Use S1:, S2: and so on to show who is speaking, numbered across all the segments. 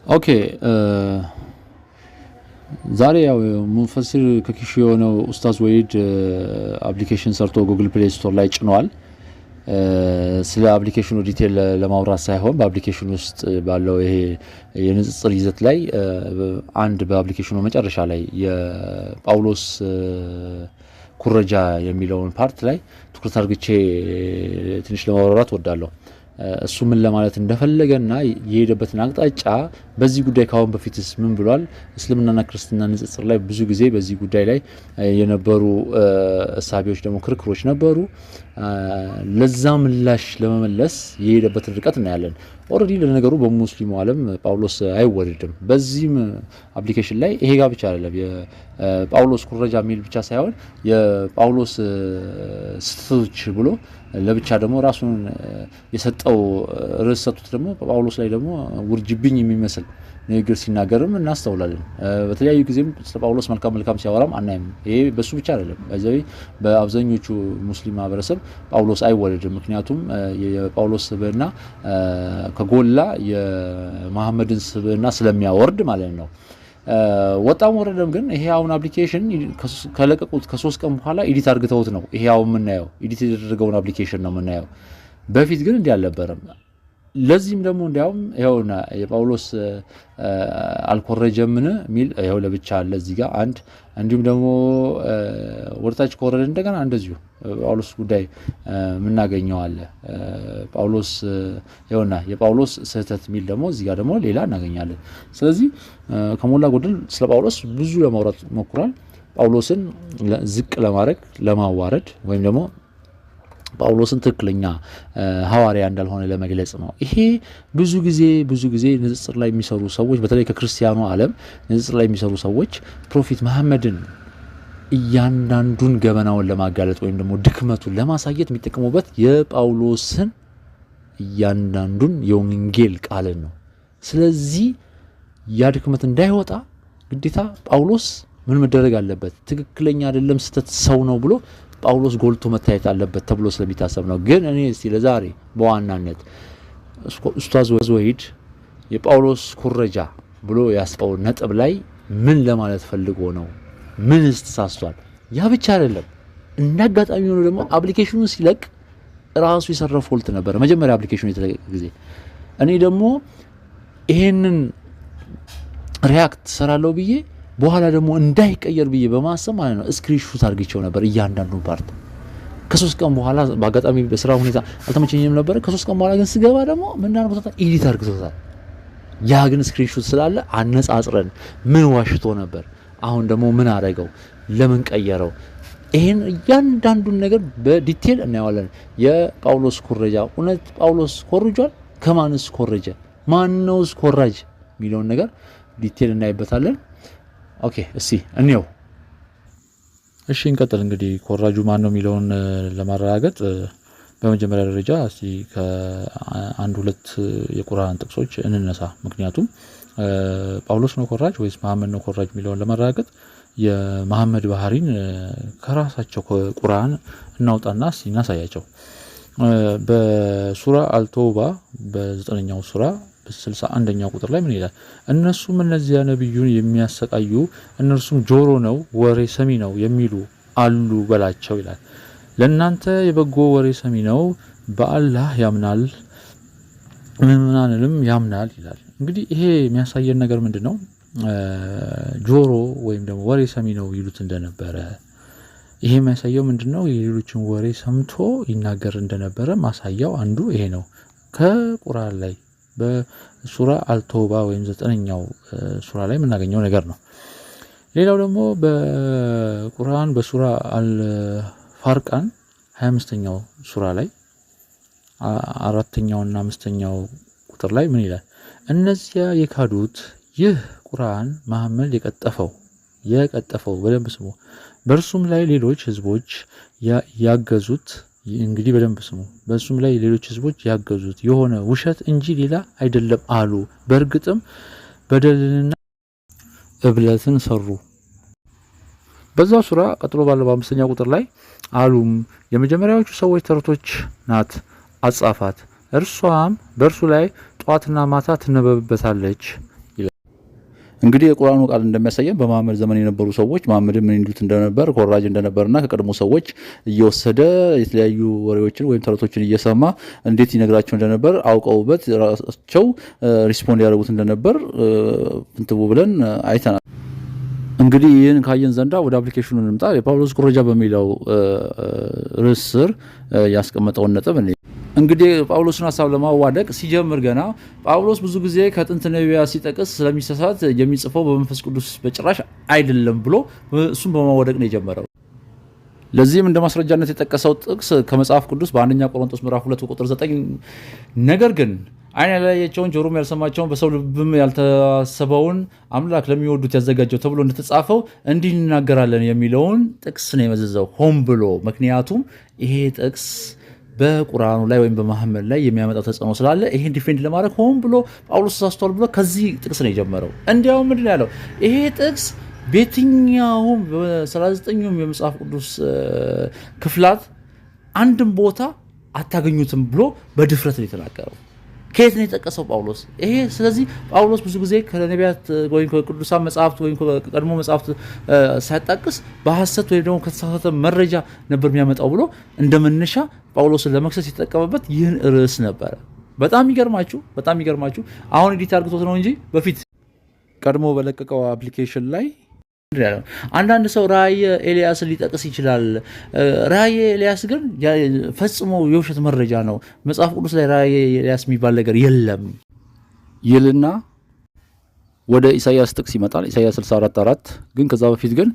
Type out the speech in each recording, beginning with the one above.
S1: ኦኬ ዛሬ ያው ሙፈሲር ከኪሽ የሆነው ኡስታዝ ወይድ አፕሊኬሽን ሰርቶ ጉግል ፕሌይ ስቶር ላይ ጭኗል። ስለ አፕሊኬሽኑ ዲቴል ለማውራት ሳይሆን በአፕሊኬሽኑ ውስጥ ባለው ይሄ የንጽጽር ይዘት ላይ አንድ በአፕሊኬሽኑ መጨረሻ ላይ የጳውሎስ ኩረጃ የሚለውን ፓርት ላይ ትኩረት አድርጌ ትንሽ ለማውራት ወዳለሁ። እሱ ምን ለማለት እንደፈለገና የሄደበትን አቅጣጫ በዚህ ጉዳይ ካሁን በፊትስ ምን ብሏል? እስልምናና ክርስትና ንጽጽር ላይ ብዙ ጊዜ በዚህ ጉዳይ ላይ የነበሩ እሳቤዎች ደግሞ ክርክሮች ነበሩ። ለዛ ምላሽ ለመመለስ የሄደበትን ርቀት እናያለን። ኦልሬዲ ለነገሩ በሙስሊሙ ዓለም ጳውሎስ አይወደድም። በዚህም አፕሊኬሽን ላይ ይሄ ጋር ብቻ አይደለም የጳውሎስ ኩረጃ የሚል ብቻ ሳይሆን የጳውሎስ ስህተቶች ብሎ ለብቻ ደግሞ ራሱን የሰጠው ርዕስ ሰጡት። ደግሞ ጳውሎስ ላይ ደግሞ ውርጅብኝ የሚመስል ንግግር ሲናገርም እናስተውላለን። በተለያዩ ጊዜም ስለ ጳውሎስ መልካም ሲያወራም አናይም። ይሄ በሱ ብቻ አይደለም። በአብዛኞቹ ሙስሊም ማህበረሰብ ጳውሎስ አይወደድም። ምክንያቱም የጳውሎስ ስብዕና ከጎላ የመሐመድን ስብዕና ስለሚያወርድ ማለት ነው። ወጣም ወረደም ግን ይሄ አሁን አፕሊኬሽን ከለቀቁት ከ3 ቀን በኋላ ኤዲት አድርገውት ነው ይሄ አሁን የምናየው ኤዲት የተደረገውን አፕሊኬሽን ነው የምናየው። በፊት ግን እንዲህ አልነበረም። ለዚህም ደግሞ እንዲያውም ይኸውና የጳውሎስ አልኮረጀምን ሚል ይኸው ለብቻ አለ እዚህ ጋር አንድ። እንዲሁም ደግሞ ወርታች ኮረደ እንደገና እንደዚሁ ጳውሎስ ጉዳይ የምናገኘው አለ። ጳውሎስ ይኸውና የጳውሎስ ስህተት ሚል ደግሞ እዚህ ጋር ደግሞ ሌላ እናገኛለን። ስለዚህ ከሞላ ጎደል ስለ ጳውሎስ ብዙ ለማውራት ሞክሯል። ጳውሎስን ዝቅ ለማድረግ ለማዋረድ ወይም ደግሞ ጳውሎስን ትክክለኛ ሐዋርያ እንዳልሆነ ለመግለጽ ነው። ይሄ ብዙ ጊዜ ንጽጽር ላይ የሚሰሩ ሰዎች በተለይ ከክርስቲያኑ ዓለም ንጽጽር ላይ የሚሰሩ ሰዎች ፕሮፌት መሐመድን እያንዳንዱን ገበናውን ለማጋለጥ ወይም ደግሞ ድክመቱን ለማሳየት የሚጠቀሙበት የጳውሎስን እያንዳንዱን የወንጌል ቃልን ነው። ስለዚህ ያ ድክመት እንዳይወጣ ግዴታ ጳውሎስ ምን መደረግ አለበት? ትክክለኛ አይደለም ስተት ሰው ነው ብሎ ጳውሎስ ጎልቶ መታየት አለበት ተብሎ ስለሚታሰብ ነው። ግን እኔ እስቲ ለዛሬ በዋናነት ኡስታዝ ወሂድ የጳውሎስ ኩረጃ ብሎ ያስቀው ነጥብ ላይ ምን ለማለት ፈልጎ ነው? ምን ተሳስቷል? ያ ብቻ አይደለም። እንዳጋጣሚ ሆኖ ደግሞ አፕሊኬሽኑን ሲለቅ ራሱ የሰራው ፎልት ነበር መጀመሪያ አፕሊኬሽኑ የተለቀቀ ጊዜ። እኔ ደግሞ ይሄንን ሪያክት ሰራለው ብዬ በኋላ ደግሞ እንዳይቀየር ብዬ በማሰብ ማለት ነው ስክሪንሾት አድርጌው ነበር እያንዳንዱን ፓርት። ከ3 ቀን በኋላ በአጋጣሚ በስራ ሁኔታ አልተመቸኝም ነበር። ከ3 ቀን በኋላ ግን ስገባ ደግሞ ምን አድርጎታል? ኤዲት አድርጎታል። ያ ግን ስክሪንሾት ስላለ አነጻጽረን ምን ዋሽቶ ነበር፣ አሁን ደግሞ ምን አደረገው፣ ለምን ቀየረው፣ ይሄን እያንዳንዱን ነገር በዲቴል እናየዋለን። የጳውሎስ ኩረጃ እውነት ጳውሎስ ኮርጇል? ከማንስ ኮረጀ? ማንነውስ ኮራጅ የሚለውን ነገር ዲቴል እናይበታለን። ኦኬ እሺ እንየው። እሺ እንቀጥል። እንግዲህ ኮራጁ ማን ነው የሚለውን ለማረጋገጥ በመጀመሪያ ደረጃ እስቲ ከአንድ ሁለት የቁርአን ጥቅሶች እንነሳ። ምክንያቱም ጳውሎስ ነው ኮራጅ ወይስ መሐመድ ነው ኮራጅ የሚለውን ለማረጋገጥ የመሐመድ ባህሪን ከራሳቸው ቁርአን እናውጣና እስቲ እናሳያቸው። በሱራ አልተውባ በ9ኛው ሱራ በ61ኛው ቁጥር ላይ ምን ይላል? እነሱም እነዚያ ነብዩን የሚያሰቃዩ እነርሱም ጆሮ ነው ወሬ ሰሚ ነው የሚሉ አሉ በላቸው ይላል። ለእናንተ የበጎ ወሬ ሰሚ ነው፣ በአላህ ያምናል ምናንንም ያምናል ይላል። እንግዲህ ይሄ የሚያሳየን ነገር ምንድነው? ጆሮ ወይም ደግሞ ወሬ ሰሚ ነው ይሉት እንደነበረ ይሄ የሚያሳየው ምንድነው? የሌሎችን ወሬ ሰምቶ ይናገር እንደነበረ ማሳያው አንዱ ይሄ ነው። ከቁርአን ላይ በሱራ አልተውባ ወይም 9ኛው ሱራ ላይ የምናገኘው ነገር ነው። ሌላው ደግሞ በቁርአን በሱራ አልፋርቃን 25ኛው ሱራ ላይ 4ኛውና 5ኛው ቁጥር ላይ ምን ይላል? እነዚያ የካዱት ይህ ቁርአን መሐመድ የቀጠፈው በደንብ ስሙ፣ በእርሱም ላይ ሌሎች ህዝቦች ያገዙት እንግዲህ በደንብ ስሙ፣ በእሱም ላይ ሌሎች ህዝቦች ያገዙት የሆነ ውሸት እንጂ ሌላ አይደለም አሉ። በእርግጥም በደልንና እብለትን ሰሩ። በዛው ሱራ ቀጥሎ ባለው 5ኛው ቁጥር ላይ አሉም የመጀመሪያዎቹ ሰዎች ተረቶች ናት አጻፋት፣ እርሷም በእርሱ ላይ ጧትና ማታ ትነበብበታለች ይላል። እንግዲህ የቁርአኑ ቃል እንደሚያሳየን በመሐመድ ዘመን የነበሩ ሰዎች መሐመድ ምን እንዱት እንደነበር ኮራጅ እንደነበርና ከቀድሞ ሰዎች እየወሰደ የተለያዩ ወሬዎችን ወይም ተረቶችን እየሰማ እንዴት ይነግራቸው እንደነበር አውቀውበት ራሳቸው ሪስፖንድ ያደርጉት እንደነበር እንትቡ ብለን አይተናል። እንግዲህ ይህን ካየን ዘንዳ ወደ አፕሊኬሽኑ እንምጣ። የጳውሎስ ኩረጃ በሚለው ርዕስ ስር ያስቀመጠውን ነጥብ እንግዲህ ጳውሎስን ሀሳብ ለማዋደቅ ሲጀምር ገና ጳውሎስ ብዙ ጊዜ ከጥንት ነቢያት ሲጠቅስ ስለሚሳሳት የሚጽፈው በመንፈስ ቅዱስ በጭራሽ አይደለም ብሎ እሱን በማዋደቅ ነው የጀመረው። ለዚህም እንደ ማስረጃነት የጠቀሰው ጥቅስ ከመጽሐፍ ቅዱስ በአንደኛ ቆሮንቶስ ምዕራፍ 2 ቁጥር 9 ነገር ግን ዓይን ያላያቸውን ጆሮም ያልሰማቸውን በሰው ልብም ያልታሰበውን አምላክ ለሚወዱት ያዘጋጀው ተብሎ እንደተጻፈው እንዲህ እንናገራለን የሚለውን ጥቅስ ነው የመዘዘው ሆን ብሎ። ምክንያቱም ይሄ ጥቅስ በቁርአኑ ላይ ወይም በመሐመድ ላይ የሚያመጣው ተጽዕኖ ስላለ ይሄን ዲፌንድ ለማድረግ ሆን ብሎ ጳውሎስ ተሳስቷል ብሎ ከዚህ ጥቅስ ነው የጀመረው። እንዲያውም ምንድን ያለው ይሄ ጥቅስ በየትኛውም በ39ኙም የመጽሐፍ ቅዱስ ክፍላት አንድም ቦታ አታገኙትም ብሎ በድፍረት ነው የተናገረው። ከየት ነው የጠቀሰው ጳውሎስ ይሄ? ስለዚህ ጳውሎስ ብዙ ጊዜ ከነቢያት ወይም ከቅዱሳን መጽሐፍት ወይም ከቀድሞ መጽሐፍት ሳይጠቅስ በሐሰት ወይም ደግሞ ከተሳሳተ መረጃ ነበር የሚያመጣው ብሎ እንደመነሻ ጳውሎስን ለመክሰስ የተጠቀመበት ይህን ርዕስ ነበረ። በጣም ይገርማችሁ አሁን ኤዲት አድርጎት ነው እንጂ በፊት ቀድሞ በለቀቀው አፕሊኬሽን ላይ አንዳንድ ሰው ራእየ ኤልያስን ሊጠቅስ ይችላል። ራእየ ኤልያስ ግን ፈጽሞ የውሸት መረጃ ነው። መጽሐፍ ቅዱስ ላይ ራእየ ኤልያስ የሚባል ነገር የለም ይልና ወደ ኢሳያስ ጥቅስ ይመጣል። ኢሳያስ 64:4 ግን ከዛ በፊት ግን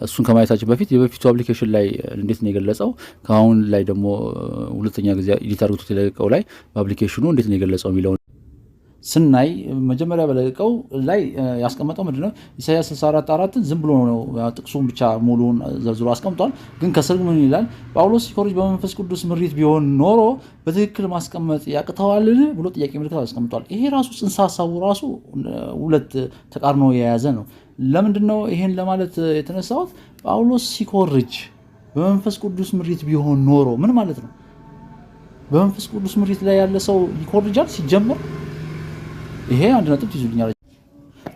S1: እሱን ከማየታችን በፊት የበፊቱ አፕሊኬሽን ላይ እንዴት ነው የገለጸው፣ ከአሁን ላይ ደግሞ ሁለተኛ ጊዜ ኤዲት አድርጎት የለቀቀው ላይ በአፕሊኬሽኑ እንዴት ነው የገለጸው የሚለውን ስናይ መጀመሪያ በለቀቀው ላይ ያስቀመጠው ምንድነው? ኢሳያስ 64:4 ዝም ብሎ ነው ጥቅሱን ብቻ ሙሉውን ዘርዝሮ አስቀምጧል። ግን ከስር ምን ይላል? ጳውሎስ ሲኮርጅ በመንፈስ ቅዱስ ምሪት ቢሆን ኖሮ በትክክል ማስቀመጥ ያቅተዋልን ብሎ ጥያቄ ምልክት አስቀምጧል። ይሄ ራሱ ጽንሰ ሀሳቡ ራሱ ሁለት ተቃርኖ የያዘ ነው። ለምንድነው ይሄን ለማለት የተነሳሁት? ጳውሎስ ሲኮርጅ በመንፈስ ቅዱስ ምሪት ቢሆን ኖሮ ምን ማለት ነው? በመንፈስ ቅዱስ ምሪት ላይ ያለ ሰው ይኮርጃል ሲጀምር? ይሄ አንድ ነጥብ ይዙልኛል።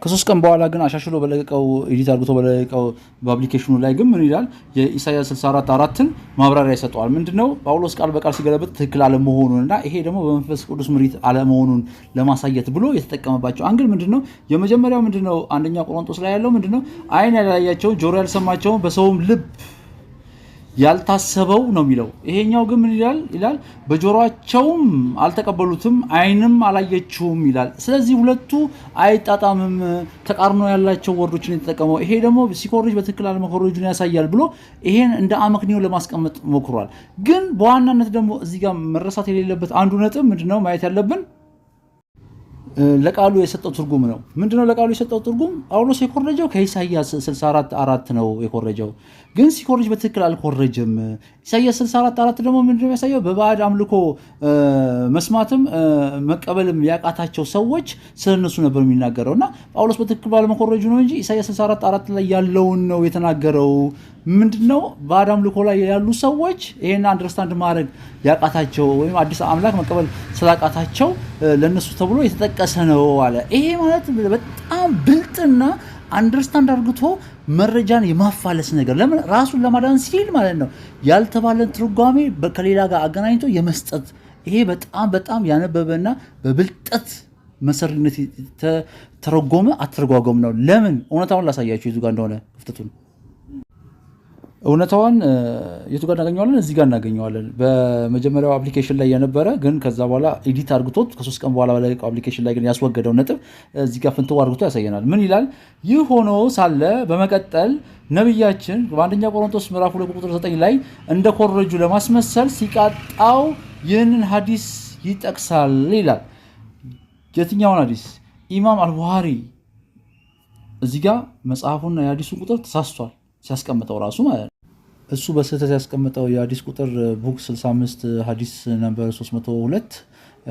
S1: ከሶስት ቀን በኋላ ግን አሻሽሎ በለቀቀው ኤዲት አድርጎ በለቀቀው በአፕሊኬሽኑ ላይ ግን ምን ይላል? የኢሳያስ 64:4ን ማብራሪያ ይሰጠዋል። ምንድነው? ጳውሎስ ቃል በቃል ሲገለበጥ ትክክል አለመሆኑንና ይሄ ደግሞ በመንፈስ ቅዱስ ምሪት አለመሆኑን ለማሳየት ብሎ የተጠቀመባቸው አንግል ምንድነው? የመጀመሪያው ምንድነው? አንደኛ ቆሮንቶስ ላይ ያለው ምንድነው? ዓይን ያላያቸው ጆሮ ያልሰማቸው በሰውም ልብ ያልታሰበው ነው የሚለው። ይሄኛው ግን ምን ይላል? በጆሮአቸውም አልተቀበሉትም ዓይንም አላየችውም ይላል። ስለዚህ ሁለቱ አይጣጣምም፣ ተቃርኖ ያላቸው ወርዶችን የተጠቀመው። ይሄ ደግሞ ሲኮርጅ በትክክል አለመኮረጁን ያሳያል ብሎ ይሄን እንደ አመክንዮ ለማስቀመጥ ሞክሯል። ግን በዋናነት ደግሞ እዚህ ጋር መረሳት የሌለበት አንዱ ነጥብ ምንድነው ማየት ያለብን? ለቃሉ የሰጠው ትርጉም ነው። ምንድነው ለቃሉ የሰጠው ትርጉም? ጳውሎስ የኮረጀው ከኢሳያስ 64:4 ነው የኮረጀው። ግን ሲኮርጅ በትክክል አልኮረጀም። ኢሳያስ 64:4 ደግሞ ምንድነው የሚያሳየው? በባዕድ አምልኮ መስማትም መቀበልም ያቃታቸው ሰዎች ስለነሱ ነበር የሚናገረው እና ጳውሎስ በትክክል ባለመኮረጁ ነው እንጂ ኢሳያስ 64:4 ላይ ያለውን ነው የተናገረው። ምንድነው? ባዕድ አምልኮ ላይ ያሉ ሰዎች ይሄን አንደርስታንድ ማድረግ ያቃታቸው ወይም አዲስ አምላክ መቀበል ስላቃታቸው ለነሱ ተብሎ የተጠቀሰ ነው አለ። ይሄ ማለት በጣም ብልጥና አንደርስታንድ አድርግቶ መረጃን የማፋለስ ነገር ለምን ራሱን ለማዳን ሲል ማለት ነው ያልተባለን ትርጓሜ ከሌላ ጋር አገናኝቶ የመስጠት ይሄ በጣም ያነበበና በብልጠት መሰሪነት ተረጎመ አተረጓጎም ነው። ለምን እውነታውን ላሳያችሁ የቱ ጋር እንደሆነ ክፍተቱን እውነታውን የቱ ጋር እናገኘዋለን? እዚህ ጋር እናገኘዋለን። በመጀመሪያው አፕሊኬሽን ላይ የነበረ ግን ከዛ በኋላ ኤዲት አድርግቶት ከሶስት ቀን በኋላ በለቀቀው አፕሊኬሽን ላይ ግን ያስወገደው ነጥብ እዚህ ጋር ፍንትው አድርግቶ ያሳየናል። ምን ይላል? ይህ ሆኖ ሳለ በመቀጠል ነብያችን በአንደኛ ቆሮንቶስ ምዕራፍ 2 ቁጥር 9 ላይ እንደኮረጁ ለማስመሰል ሲቃጣው ይህንን ሐዲስ ይጠቅሳል ይላል። የትኛውን ሐዲስ? ኢማም አልቡኻሪ እዚህ ጋር መጽሐፉና የሐዲሱን ቁጥር ተሳስቷል ሲያስቀምጠው ራሱ ማለት ነው። እሱ በስህተት ያስቀምጠው የሐዲስ ቁጥር ቡክ 65 ሐዲስ ነምበር 302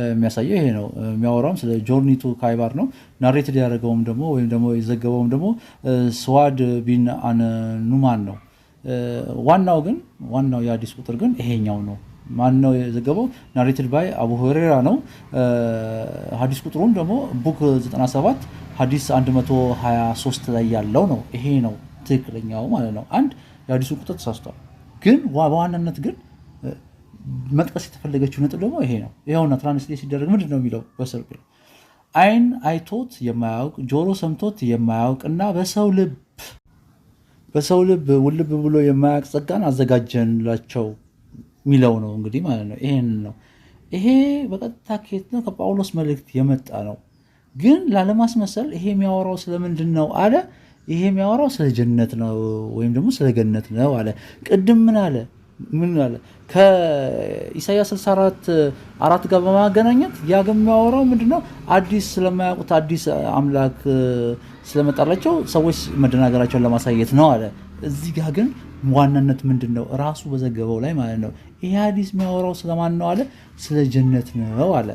S1: የሚያሳየው ይሄ ነው። የሚያወራውም ስለ ጆርኒ ቱ ካይባር ነው። ናሬትድ ያደረገውም ደግሞ ወይም ደግሞ የዘገበውም ደግሞ ስዋድ ቢን አን ኑማን ነው። ዋናው የሐዲስ ቁጥር ግን ይሄኛው ነው።
S2: ማን ነው የዘገበው? ናሬትድ ባይ አቡ ሁሬራ ነው። ሀዲስ ቁጥሩም ደግሞ ቡክ 97 ሀዲስ 123 ላይ ያለው ነው። ይሄ ነው ትክክለኛው ማለት ነው። አንድ የሀዲሱ ቁጥር ተሳስቷል፣ ግን በዋናነት ግን መጥቀስ የተፈለገችው ነጥብ ደግሞ ይሄ ነው። ይኸውና ትራንስሌት ሲደረግ ምንድን ነው የሚለው? በስር አይን አይቶት የማያውቅ ጆሮ ሰምቶት የማያውቅ እና በሰው ልብ ውልብ ብሎ የማያውቅ ጸጋን አዘጋጀንላቸው የሚለው ነው እንግዲህ ማለት ነው። ይሄን ነው። ይሄ በቀጥታ ከየት ነው? ከጳውሎስ መልእክት የመጣ ነው። ግን ላለማስመሰል ይሄ የሚያወራው ስለምንድን ነው አለ? ይሄ የሚያወራው ስለ ጀነት ነው ወይም ደግሞ ስለ ገነት ነው አለ። ቅድም ምን አለ? ከኢሳይያስ 64 ጋር በማገናኘት የሚያወራው ምንድነው? አዲስ ስለማያውቁት አዲስ አምላክ ስለመጣላቸው ሰዎች መደናገራቸውን ለማሳየት ነው አለ። እዚህ ጋር ግን ዋናነት ምንድን ነው? ራሱ በዘገበው ላይ ማለት ነው። ይሄ ሐዲስ የሚያወራው ስለማን ነው አለ? ስለ ጀነት ነው አለ።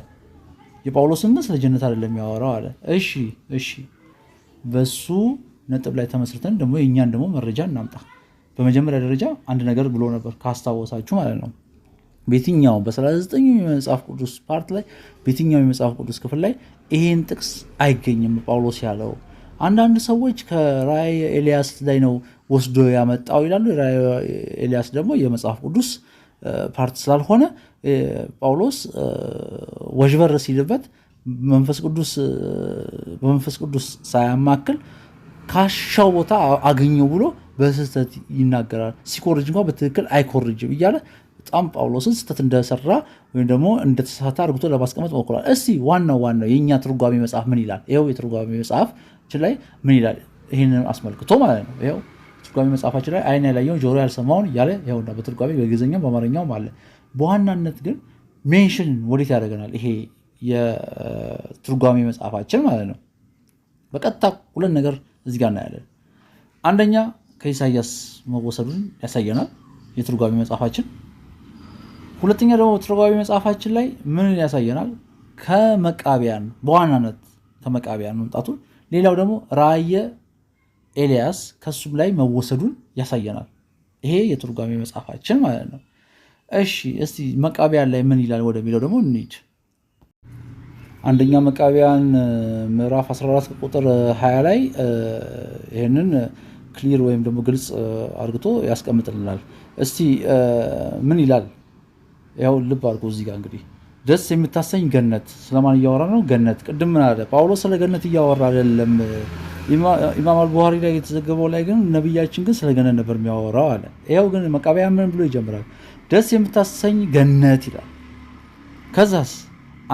S2: የጳውሎስን ግን ስለ ጀነት አይደለም የሚያወራው አለ። እሺ በሱ ነጥብ ላይ ተመስርተን ደግሞ የእኛን ደግሞ መረጃ እናምጣ። በመጀመሪያ ደረጃ አንድ ነገር ብሎ ነበር ካስታወሳችሁ ማለት ነው። በየትኛው በ39 የመጽሐፍ ቅዱስ ፓርት ላይ በየትኛው የመጽሐፍ ቅዱስ ክፍል ላይ ይሄን ጥቅስ አይገኝም ጳውሎስ ያለው። አንዳንድ ሰዎች ከራእየ ኤልያስ ላይ ነው ወስዶ ያመጣው ይላሉ። ራእየ ኤልያስ ደግሞ የመጽሐፍ ቅዱስ ፓርት ስላልሆነ ጳውሎስ ወዥበር ሲልበት በመንፈስ ቅዱስ ሳያማክል ካሻው ቦታ አገኘው ብሎ በስህተት ይናገራል። ሲኮርጅ እንኳን በትክክል አይኮርጅም እያለ በጣም ጳውሎስን ስህተት እንደሰራ ወይም ደግሞ እንደተሳሳተ አድርጎ ለማስቀመጥ ሞክሯል። እስቲ ዋናው የእኛ ትርጓሜ መጽሐፍ ምን ይላል? ይኸው የትርጓሜ መጽሐፋችን ላይ ምን ይላል? ይህንን አስመልክቶ ማለት ነው። ይኸው ትርጓሜ መጽሐፋችን ላይ አይን ያላየውን ጆሮ ያልሰማውን እያለ ይኸውና በትርጓሜ በእንግሊዝኛው በአማርኛውም አለ። በዋናነት ግን ሜንሽን ወዴት ያደርገናል? ይሄ የትርጓሜ መጽሐፋችን ማለት ነው። በቀጥታ ሁለት ነገር እዚህ ጋር እናያለን። አንደኛ ከኢሳይያስ መወሰዱን ያሳየናል የትርጓሜ መጽሐፋችን። ሁለተኛ ደግሞ ትርጓሜ መጽሐፋችን ላይ ምን ያሳየናል? ከመቃቢያን በዋናነት ከመቃቢያን መምጣቱን፣ ሌላው ደግሞ ራእየ ኤልያስ ከሱም ላይ መወሰዱን ያሳየናል። ይሄ የትርጓሜ መጽሐፋችን ማለት ነው። እሺ እስቲ መቃቢያን ላይ ምን ይላል ወደሚለው ደግሞ እንሂድ። አንደኛ መቃቢያን ምዕራፍ 14 ቁጥር 20 ላይ ይህንን ክሊር ወይም ደግሞ ግልጽ አድርግቶ ያስቀምጥልናል። እስቲ ምን ይላል? ያው ልብ አድርጎ እዚህ ጋር እንግዲህ ደስ የምታሰኝ ገነት ስለማን እያወራ ነው? ገነት። ቅድም ምን አለ ጳውሎስ? ስለ ገነት እያወራ አይደለም። ኢማም አልቡኻሪ ላይ የተዘገበው ላይ ግን ነቢያችን ግን ስለ ገነት ነበር የሚያወራው አለ። ይኸው ግን መቃቢያን ምን ብሎ ይጀምራል? ደስ የምታሰኝ ገነት ይላል። ከዛስ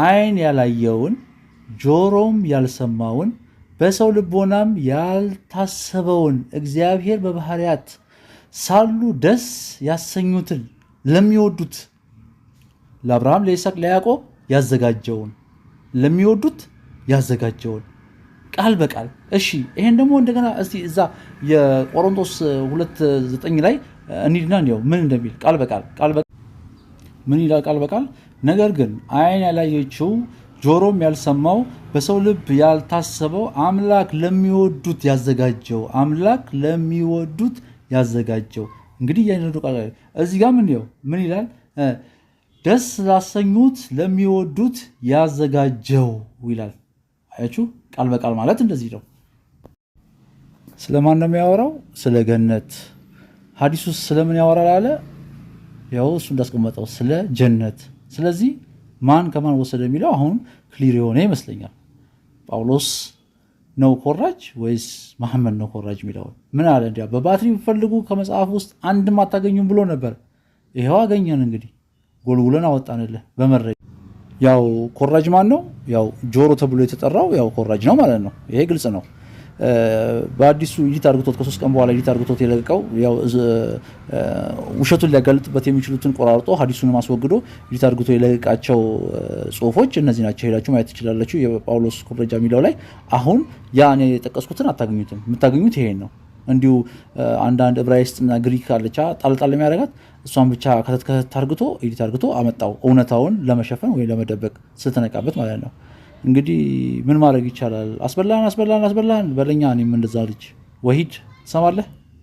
S2: አይን ያላየውን ጆሮም ያልሰማውን በሰው ልቦናም ያልታሰበውን እግዚአብሔር በባህሪያት ሳሉ ደስ ያሰኙትን ለሚወዱት ለአብርሃም፣ ለይስሐቅ፣ ለያዕቆብ ያዘጋጀውን ለሚወዱት ያዘጋጀውን ቃል በቃል። እሺ ይሄን ደግሞ እንደገና እስቲ እዛ የቆሮንቶስ 2:9 ላይ እንሂድና እንየው ምን እንደሚል ቃል በቃል ምን ይላል? ቃል በቃል ነገር ግን አይን ያላየችው ጆሮም ያልሰማው በሰው ልብ ያልታሰበው አምላክ ለሚወዱት ያዘጋጀው። እንግዲህ ያይነዱ ቃል እዚህ ጋር ምን ይላል? ደስ ላሰኙት ለሚወዱት ያዘጋጀው ይላል። አያችሁ፣ ቃል በቃል ማለት እንደዚህ ነው። ስለማን ነው የሚያወራው? ስለ ገነት። ሐዲሱ ስለምን ያወራል አለ? ያው እሱ እንዳስቀመጠው ስለ ጀነት። ስለዚህ ማን ከማን ወሰደ የሚለው አሁን ክሊር የሆነ ይመስለኛል። ጳውሎስ ነው ኮራጅ ወይስ መሐመድ ነው ኮራጅ የሚለው ምን አለ? እንዲያ በባትሪ ቢፈልጉ ከመጽሐፍ ውስጥ አንድም አታገኙም ብሎ ነበር። ይሄው አገኘን። እንግዲህ ጎልጉለን አወጣንልህ በመረጃ። ያው ኮራጅ ማን ነው? ያው ጆሮ ተብሎ የተጠራው ያው ኮራጅ ነው ማለት ነው። ይሄ ግልጽ ነው። በአዲሱ ኤዲት አድርጎት ከ3 ቀን በኋላ ኤዲት አድርጎት የለቀቀው ያው ውሸቱን ሊያጋልጥበት የሚችሉትን ቆራርጦ ሐዲሱን ማስወግዶ ኤዲት አድርጎት የለቀቃቸው ጽሁፎች እነዚህ ናቸው። ሄዳችሁ ማየት ትችላላችሁ። የጳውሎስ ኩረጃ የሚለው ላይ አሁን ያ እኔ የጠቀስኩትን አታገኙትም። የምታገኙት ይሄን ነው። እንዲሁ አንዳንድ ዕብራይስጥና ግሪክ አለቻ ጣልጣል የሚያደርጋት እሷን ብቻ ከተት አድርጎት ኤዲት አድርጎት አመጣው እውነታውን ለመሸፈን ወይ ለመደበቅ ስትነቃበት ማለት ነው። እንግዲህ ምን ማድረግ ይቻላል? አስበላን በለኛ። እኔም እንደዛ ልጅ ወሂድ ትሰማለህ?